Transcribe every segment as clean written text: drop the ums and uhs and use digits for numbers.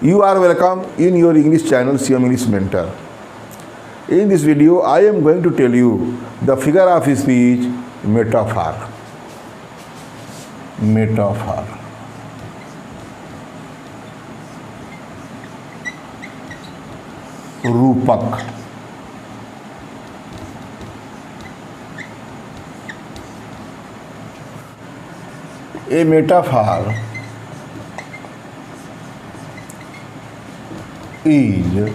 You are welcome in your English channel CM English Mentor. In this video, I am going to tell you the figure of speech metaphor. Metaphor. रूपक. A metaphor is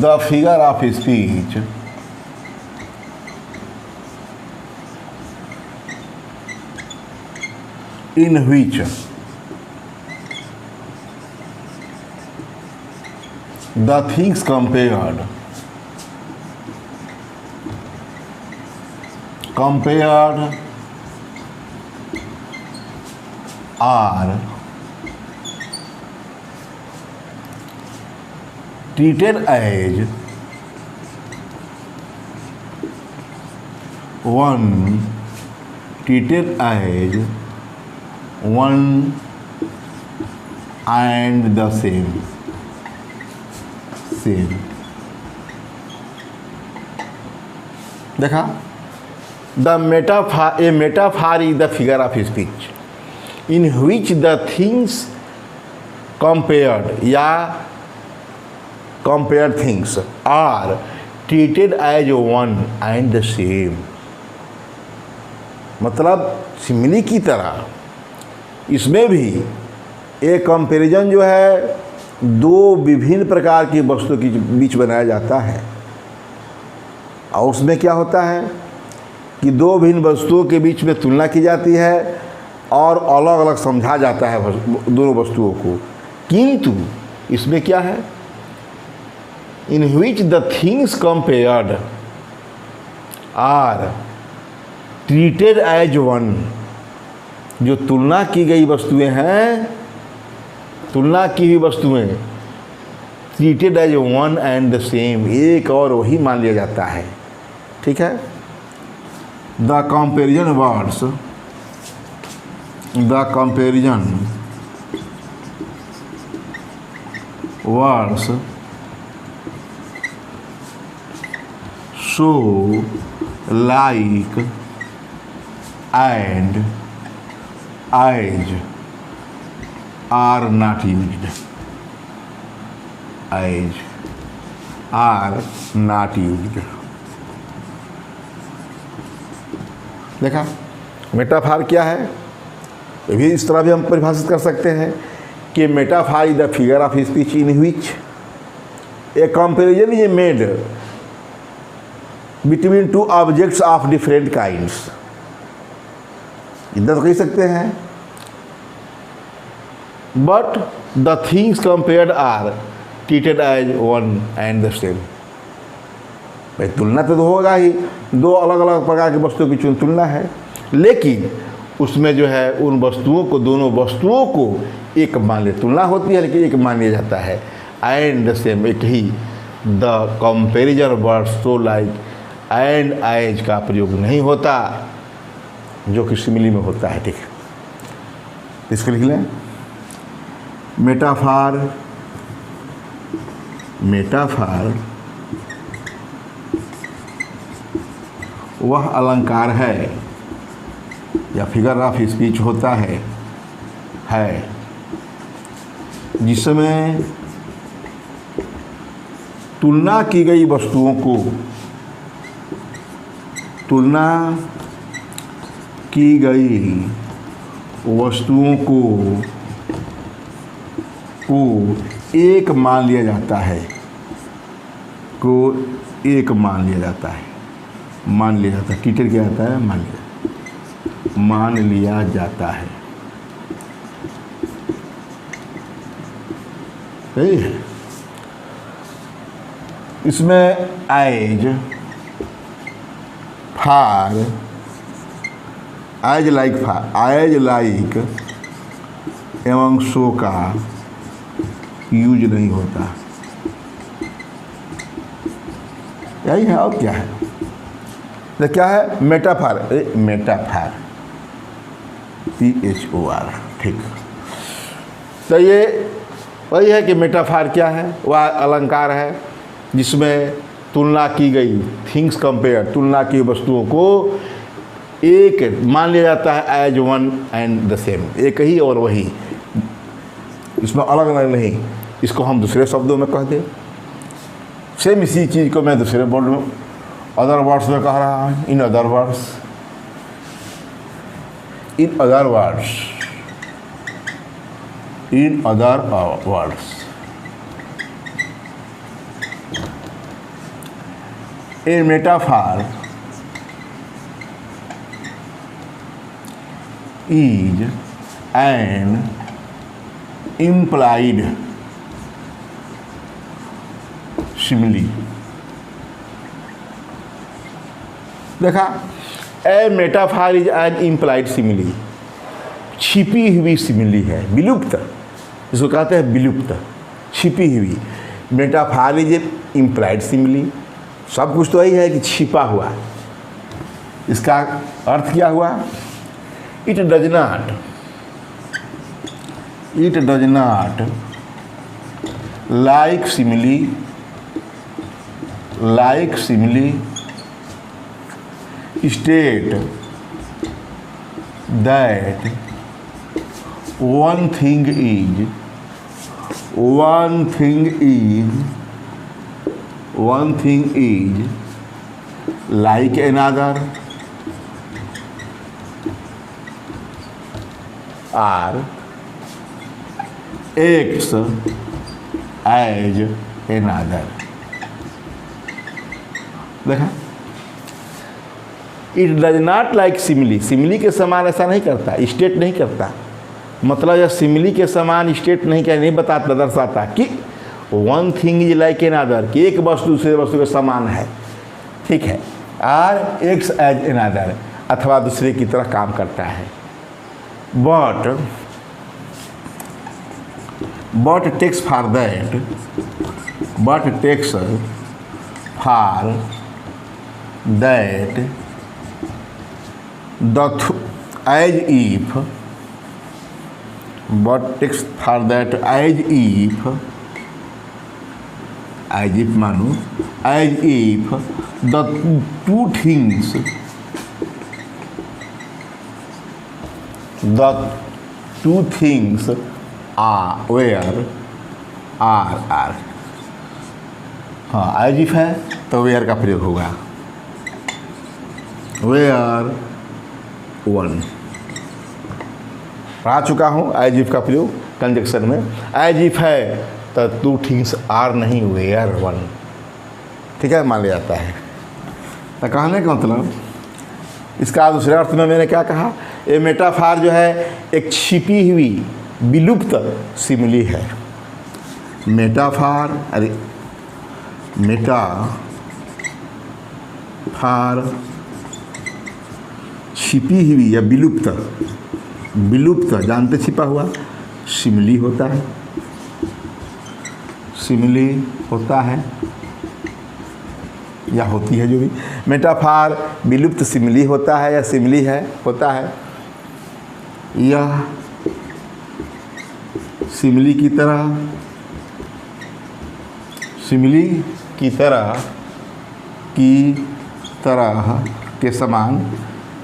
the figure of speech in which the things compared are treated as one and the same. देखा, the metaphor, a metaphor is the figure of speech in which the things compared things are treated as one and the same. मतलब simile की तरह इसमें भी एक comparison जो है दो विभिन्न प्रकार की वस्तुओं के बीच बनाया जाता है, और उसमें क्या होता है कि दो भिन्न वस्तुओं के बीच में तुलना की जाती है और अलग अलग समझा जाता है दोनों वस्तुओं को। किंतु इसमें क्या है, in which the things compared are treated as one, जो तुलना की गई वस्तुएं हैं, तुलना की हुई वस्तुएं treated as one and the same, एक और वही मान लिया जाता है। ठीक है, the comparison words so like and as are not used. देखा, मेटाफार क्या है, ये भी इस तरह भी हम परिभाषित कर सकते हैं कि metaphor is the figure of speech in which a comparison is made between two objects of different kinds. इधर तो कह सकते हैं, but the things compared are treated as one and the same. भाई तुलना तो होगा ही, दो अलग अलग प्रकार की वस्तुओं की तुलना है, लेकिन उसमें जो है उन वस्तुओं को, दोनों वस्तुओं को एक मान ले, तुलना होती है लेकिन एक मान लिया जाता है, एंड द सेम, एक ही। The comparison word so like and as का प्रयोग नहीं होता जो कि सिमिली में होता है। ठीक है, इसको लिख लें। मेटाफार वह अलंकार है या फिगर ऑफ स्पीच होता है जिसमें तुलना की गई वस्तुओं को एक मान लिया जाता है, टीचर क्या आता है, मान लिया जाता है। सही है, इसमें एज, फार, एज लाइक एवं सो का यूज नहीं होता। यही है, और क्या है, तो क्या है, मेटाफार, THOR। ठीक, तो ये वही है कि मेटाफार क्या है, वह अलंकार है जिसमें तुलना की गई, थिंग्स कंपेयर, तुलना की वस्तुओं को एक मान लिया जाता है as one and the same, एक ही और वही, इसमें अलग अलग नहीं। इसको हम दूसरे शब्दों में कह दें, सेम इसी चीज़ को मैं दूसरे वर्ड में, अदर वर्ड्स में कह रहा हूँ, in other words, in other words, in other words. A metaphor is an implied simile। देखा, a metaphor is an implied simile, छिपी हुई सिमिली है, विलुप्त, इसको कहते हैं विलुप्त, छिपी हुई। मेटाफार इज इम्प्लाइड सिमिली, सब कुछ तो यही है कि छिपा हुआ। इसका अर्थ क्या हुआ? It does not like simile state that one thing is like another, or acts as another। देखा, it does not like simile, simile के समान ऐसा नहीं करता, स्टेट नहीं करता, मतलब यह सिमिली के समान स्टेट नहीं बताता, दर्शाता कि one thing is like an other, कि एक वस्तु दूसरे वस्तु के समान है, ठीक है, or acts as another, अथवा दूसरे की तरह काम करता है। But takes for that, as if मानो, as if the two things are। हाँ, as if है तो where का प्रयोग होगा, where वन, पढ़ा चुका हूँ एज इफ का प्रयोग कंजक्शन में। एज इफ है तो टू थिंग्स आर नहीं, वेयर वन, ठीक है, मान लिया जाता है। तो कहने का मतलब, इसका दूसरे अर्थ में मैंने क्या कहा, ये मेटाफार जो है एक छिपी हुई विलुप्त सिमिली है। मेटाफार छिपी हुई या विलुप्त जानते, छिपा हुआ, सिमिली होता है या होती है, जो भी मेटाफार विलुप्त सिमिली होता है या सिमिली है होता है, यह सिमिली की तरह के समान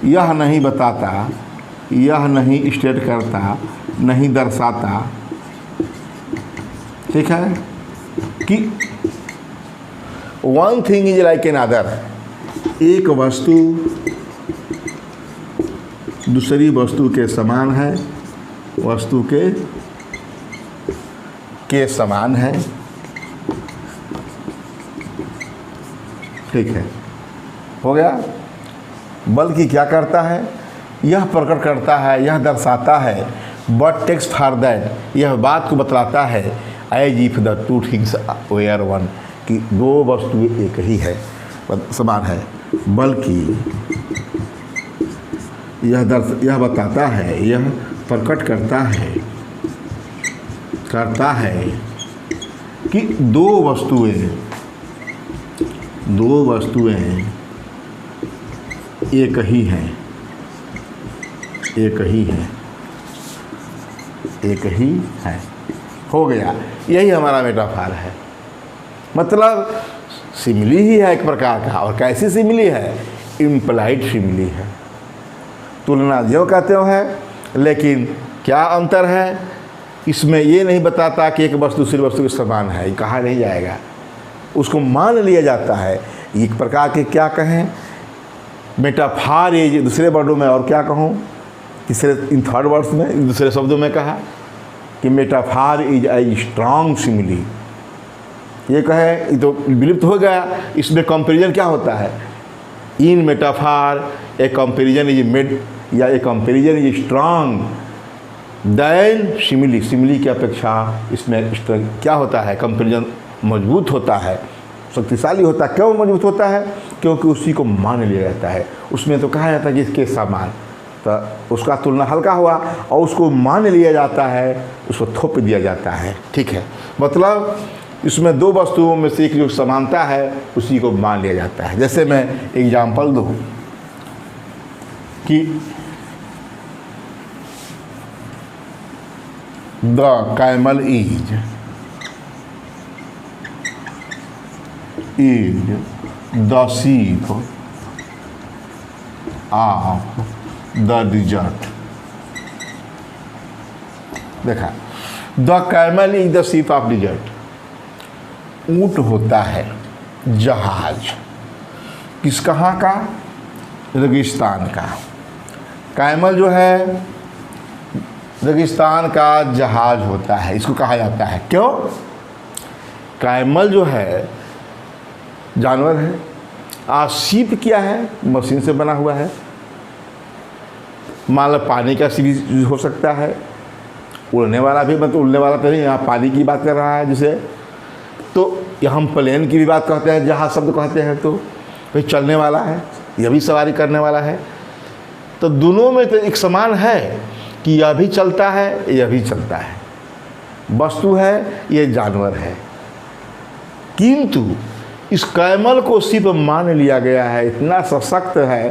यह नहीं बताता, यह नहीं स्टेट करता, नहीं दर्शाता, ठीक है, कि one thing is like an other, एक वस्तु दूसरी वस्तु के समान है, वस्तु के समान है, ठीक है, हो गया। बल्कि क्या करता है, यह प्रकट करता है, यह दर्शाता है, बट टेक्स फॉर दैट, यह बात को बतलाता है, as if the two things were one, कि दो वस्तुएं एक ही है, समान है, बल्कि यह बताता है, यह प्रकट करता है कि दो वस्तुएं एक ही हैं, हो गया, यही हमारा मेटाफर है। मतलब सिमिली ही है एक प्रकार का, और कैसी सिमिली है? इम्प्लाइड सिमिली है। तुलना जो कहते हो है, लेकिन क्या अंतर है इसमें? ये नहीं बताता कि एक वस्तु दूसरी वस्तु के समान है, ये कहा नहीं जाएगा, उसको मान लिया जाता है। एक प्रकार के क्या कहें मेटाफर, ये दूसरे वर्डों में और क्या कहूँ, तीसरे इन थर्ड वर्ड्स में दूसरे शब्दों में कहा कि metaphor is a strong simile. ये कहे ये तो विलुप्त हो गया। इसमें कंपैरिजन क्या होता है? In metaphor a comparison is made, या a comparison is strong then simile. Simile की अपेक्षा इसमें क्या होता है? कंपैरिजन मजबूत होता है, शक्तिशाली होता है। क्यों मजबूत होता है? क्योंकि उसी को मान लिया जाता है। उसमें तो कहा जाता है कि इसके समान, तो उसका तुलना हल्का हुआ, और उसको मान लिया जाता है, उसको थोप दिया जाता है। ठीक है, मतलब इसमें दो वस्तुओं में से एक जो समानता है उसी को मान लिया जाता है। जैसे मैं एग्जाम्पल दूँ कि the camel is the sheep of the desert. देखा, the camel is the sheep of desert. ऊंट होता है जहाज, किस कहाँ का? रेगिस्तान का। कैमल जो है रेगिस्तान का जहाज होता है, इसको कहा जाता है। क्यों? कैमल जो है जानवर है, शीप क्या है? मशीन से बना हुआ है। मान लो पानी का सीरीज हो सकता है, उड़ने वाला भी, मतलब उड़ने वाला तो नहीं, यहाँ पानी की बात कर रहा है जिसे, तो यहाँ हम प्लेन की भी बात कहते हैं, जहाज शब्द कहते हैं, तो भाई चलने वाला है, यह भी सवारी करने वाला है। तो दोनों में तो एक समान है कि यह भी चलता है, यह भी चलता है। वस्तु है, ये जानवर है, किंतु इस कैमल को सिर्फ मान लिया गया है, इतना सशक्त है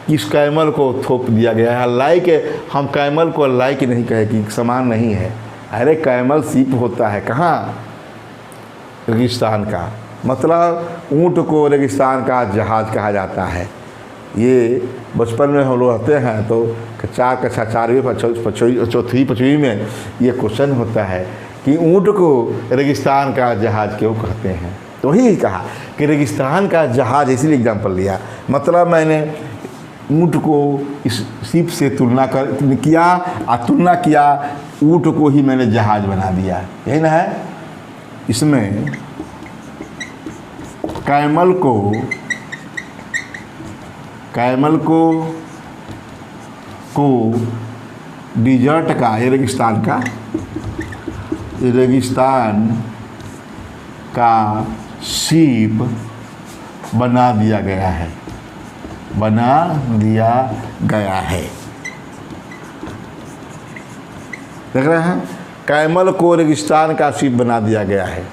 कि इस कैमल को थोप दिया गया है। लाइक हम कैमल को लाइक नहीं कहे कि समान नहीं है। अरे कैमल सिर्फ होता है कहाँ? रेगिस्तान का। मतलब ऊँट को रेगिस्तान का जहाज कहा जाता है। ये बचपन में हम लोग रहते हैं तो कक्षा 4वीं चौथी 5वीं में ये क्वेश्चन होता है कि ऊँट को रेगिस्तान का जहाज क्यों कहते हैं। तो वही कहा कि रेगिस्तान का जहाज, इसीलिए एग्जाम्पल लिया। मतलब मैंने ऊँट को इस शिप से तुलना किया, और तुलना किया, ऊँट को ही मैंने जहाज बना दिया। यही ना है। इसमें कैमल को डिजर्ट का, ये रेगिस्तान का शीप बना दिया गया है, देख रहे हैं? कैमल को रेगिस्तान का शीप बना दिया गया है।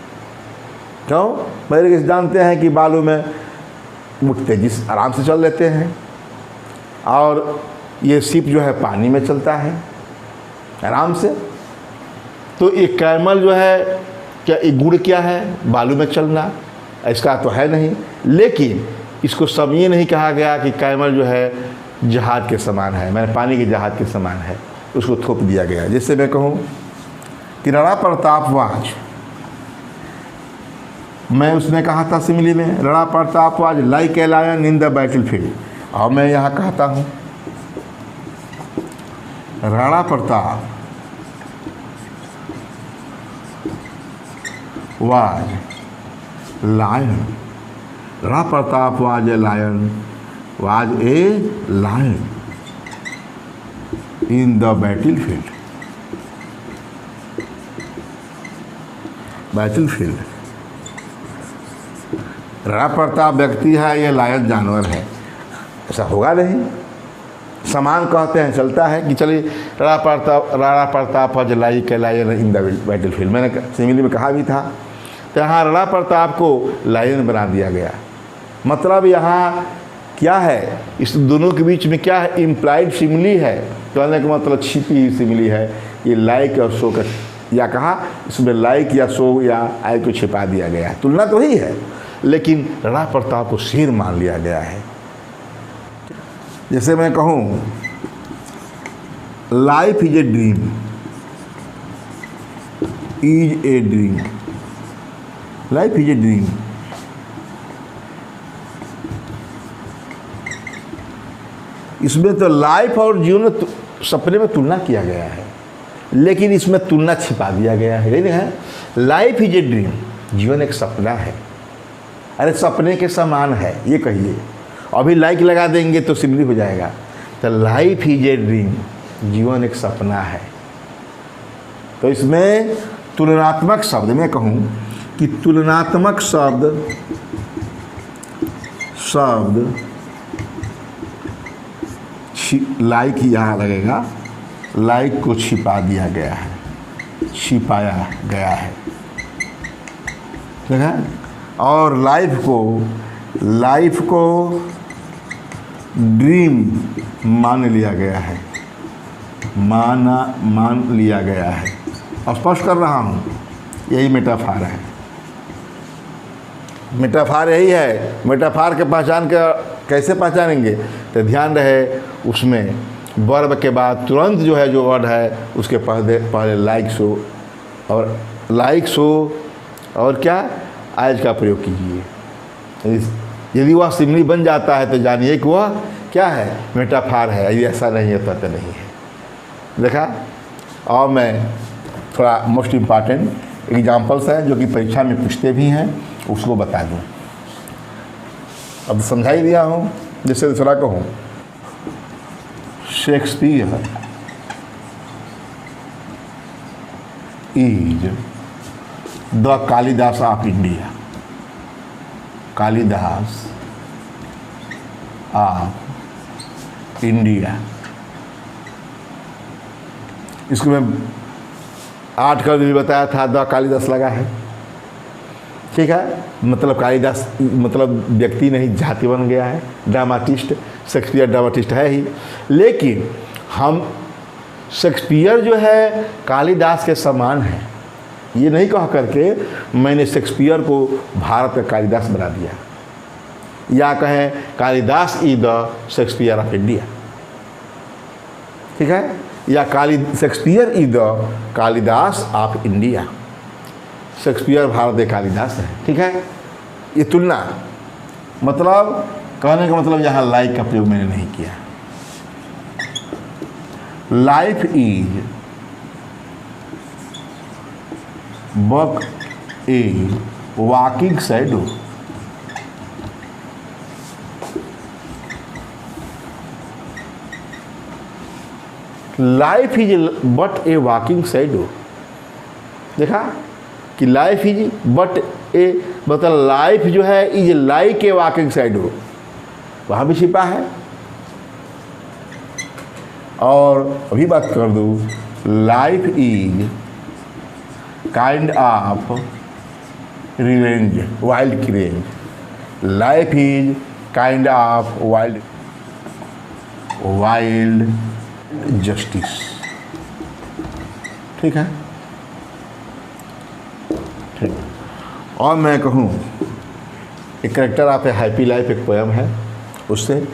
क्यों? भाई रेगिस्तान जानते हैं कि बालू में तेजी से आराम से चल लेते हैं, और ये शिप जो है पानी में चलता है आराम से। तो एक कैमल जो है, क्या एक गुण क्या है? बालू में चलना, इसका तो है नहीं। लेकिन इसको सब ये नहीं कहा गया कि कैमल जो है जहाज के समान है, मैंने पानी के जहाज के समान है, उसको थोप दिया गया। जैसे मैं कहूँ कि राणा प्रताप वाज, मैं उसने कहा था सिमिली में, Rana Pratap was like a lion in the battlefield, और मैं यहाँ कहता हूँ Rana Pratap was lion, Rana Pratap was a lion, was a lion in the battlefield. Rana Pratap व्यक्ति है, ये लायन जानवर है, ऐसा होगा नहीं। समान कहते हैं, चलता है कि चलिए Rana Pratap was like a lion in the battlefield, मैंने सिमिली में कहा भी था। तो यहाँ राणा प्रताप को लायन बना दिया गया। मतलब यहाँ क्या है, इस दोनों के बीच में क्या है? इम्प्लाइड सिमिली है। कहने का मतलब छिपी हुई सिमिली है। ये लाइक और शो का या कहा इसमें लाइक या सो या आई को छिपा दिया गया है। तुलना तो ही है, लेकिन राणा प्रताप को शेर मान लिया गया है। जैसे मैं कहूँ life is a dream, is a dream, life is a dream. इसमें तो लाइफ और जीवन सपने में तुलना किया गया है, लेकिन इसमें तुलना छिपा दिया गया है। नहीं है, लाइफ इज ए ड्रीम, जीवन एक सपना है। अरे सपने के समान है ये कहिए, अभी लाइक लगा देंगे तो सिमली हो जाएगा। तो लाइफ इज ए ड्रीम, जीवन एक सपना है। तो इसमें तुलनात्मक शब्द, मैं कहूँ कि तुलनात्मक शब्द लाइक यहाँ लगेगा, लाइक को छिपा दिया गया है, छिपाया गया है, ठीक है। और लाइफ को ड्रीम मान लिया गया है, मान लिया गया है। स्पष्ट कर रहा हूँ, यही मेटाफार है। मेटाफार यही है। मेटाफार के पहचान के कैसे पहचानेंगे, तो ध्यान रहे उसमें वर्ब के बाद तुरंत जो है जो वर्ड है उसके पहले लाइक सो और क्या आज का प्रयोग कीजिए। यदि वह सिमली बन जाता है तो जानिए कि वह क्या है, मेटाफार है। यदि ऐसा नहीं होता तो नहीं है। देखा। और मैं थोड़ा मोस्ट इम्पॉर्टेंट एग्जाम्पल्स हैं जो कि परीक्षा में पूछते भी हैं, उसको बता दूं। अब समझा ही दिया हूँ। जैसे दूसरा कहूँ, Shakespeare is the Kalidas of India, Kalidas of India. इसको मैं 8 का भी बताया था, द कालिदास लगा है, ठीक है। मतलब कालिदास मतलब व्यक्ति नहीं, जाति बन गया है। ड्रामाटिस्ट, शेक्सपियर ड्रामाटिस्ट है ही, लेकिन हम शेक्सपियर जो है कालिदास के समान है ये नहीं कह करके मैंने शेक्सपियर को भारत का कालिदास बना दिया, या कहें Kalidas is the Shakespeare of India, ठीक है। या Shakespeare is the Kalidas of India, Shakespeare Bharat के कालिदास है, ठीक है। ये तुलना, मतलब कहने का मतलब यहाँ लाइक का प्रयोग मैंने नहीं किया। Life is but a walking shadow, life is but a walking shadow. देखा कि लाइफ इज बट ए मतलब लाइफ जो है is like a walking shadow, वहाँ भी छिपा है। और अभी बात कर दूँ, life is kind of revenge, wild cringe, life is kind of wild justice, ठीक है, ठीक। और मैं कहूँ एक character of a happy life एक पोयम है, उससे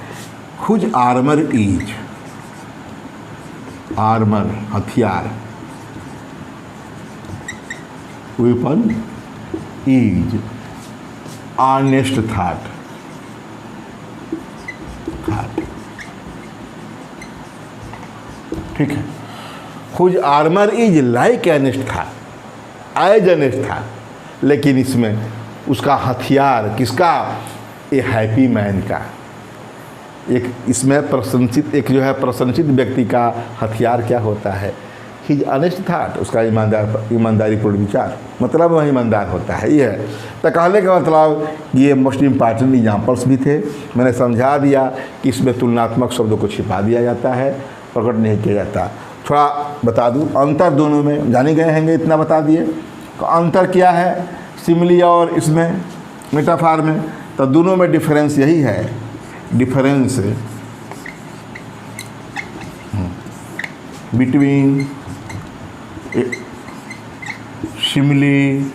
हुज आर्मर इज, आर्मर हथियार, वेपन इज ऑनेस्ट थॉट, ठीक है। Whose armour is like honest thought, as एनेस्ट था, लेकिन इसमें उसका हथियार किसका, ए हैप्पी मैन का। एक इसमें प्रशंसित, एक जो है प्रशंसित व्यक्ति का हथियार क्या होता है, हिज ऑनेस्ट थाट, उसका ईमानदारी पूर्ण विचार, मतलब वह ईमानदार होता है। ये है तो कहने का मतलब ये मोस्ट इम्पॉर्टेंट एग्जाम्पल्स भी थे। मैंने समझा दिया कि इसमें तुलनात्मक शब्दों को छिपा दिया जाता है, प्रकट नहीं किया जाता। थोड़ा बता दूं अंतर दोनों में, जाने गए होंगे इतना बता दिए। तो अंतर क्या है सिमली और इसमें मेटाफार में, तो दोनों में डिफरेंस यही है, difference between simile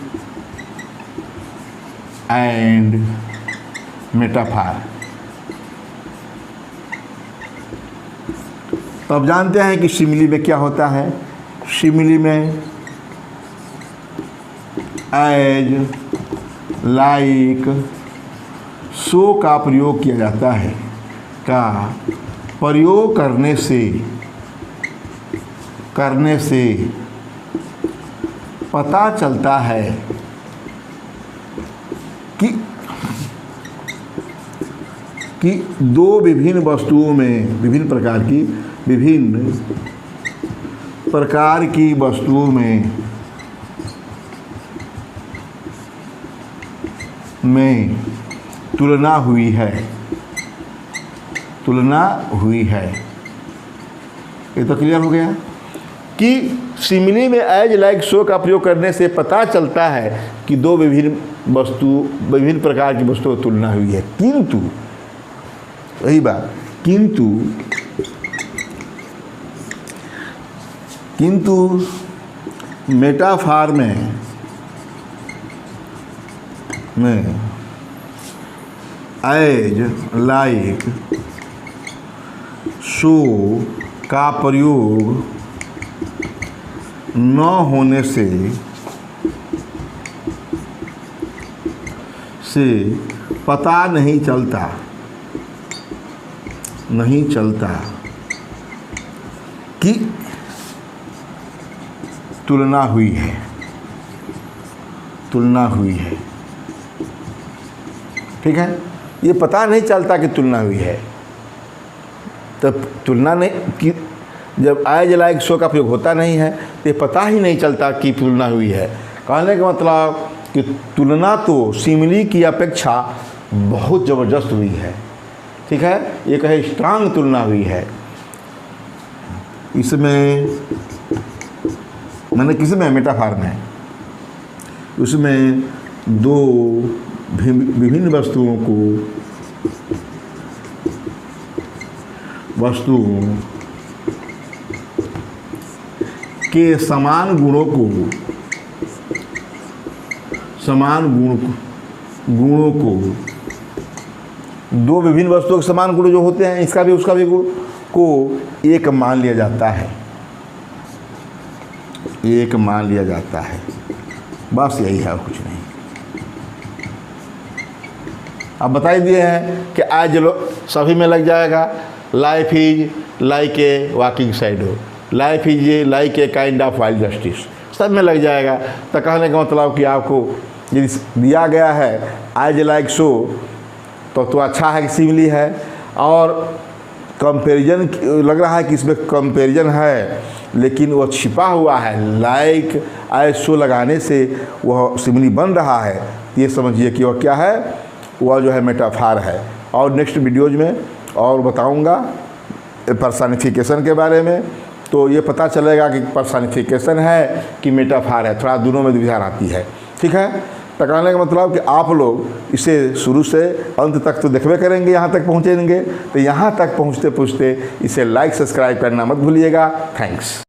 and metaphor. तो अब जानते हैं कि सिमिली में क्या होता है। सिमिली में एज, लाइक, सो का प्रयोग किया जाता है। का प्रयोग करने से पता चलता है कि दो विभिन्न वस्तुओं में, विभिन्न प्रकार की वस्तुओं में तुलना हुई है। ये तो क्लियर हो गया कि सिमिली में एज, लाइक, सो का प्रयोग करने से पता चलता है कि दो विभिन्न प्रकार की वस्तुओं की तुलना हुई है। किंतु वही बात, किंतु मेटाफर में एज, लाइक, सो का प्रयोग न होने से पता नहीं चलता कि तुलना हुई है। ठीक है, ये पता नहीं चलता कि तुलना हुई है। तब तुलना नहीं कि जब एज, लाइक, सो का प्रयोग होता नहीं है तो ये पता ही नहीं चलता कि तुलना हुई है। कहने का मतलब कि तुलना तो सिमिली की अपेक्षा बहुत ज़बरदस्त हुई है। ठीक है, ये कहे स्ट्रांग तुलना हुई है। इसमें मैंने किसमें, मेटाफर में, उसमें दो विभिन्न वस्तुओं के समान गुणों को दो विभिन्न वस्तुओं के समान गुण जो होते हैं, इसका भी उसका भी गुण को एक मान लिया जाता है। बस यही है, कुछ नहीं। अब बता ही दिए हैं कि आज सभी में लग जाएगा। Life is like a walking shadow, life is like a kind of wild justice, सब में लग जाएगा। तो कहने का मतलब कि आपको यदि दिया गया है एज, लाइक, सो तो अच्छा है कि सिमिली है। और कंपैरिजन लग रहा है कि इसमें कंपैरिजन है, लेकिन वह छिपा हुआ है। लाइक, एज, सो लगाने से वह सिमिली बन रहा है। ये समझिए कि वह क्या है, वह जो है मेटाफर है। और नेक्स्ट वीडियोज में और बताऊंगा पर्सनिफिकेशन के बारे में, तो ये पता चलेगा कि पर्सनिफिकेशन है कि मेटाफर है। थोड़ा दोनों में विचार आती है। ठीक है, टकराने का मतलब कि आप लोग इसे शुरू से अंत तक तो देखबे करेंगे, यहाँ तक पहुँचेंगे। तो यहाँ तक पहुँचते इसे लाइक, सब्सक्राइब करना मत भूलिएगा। थैंक्स।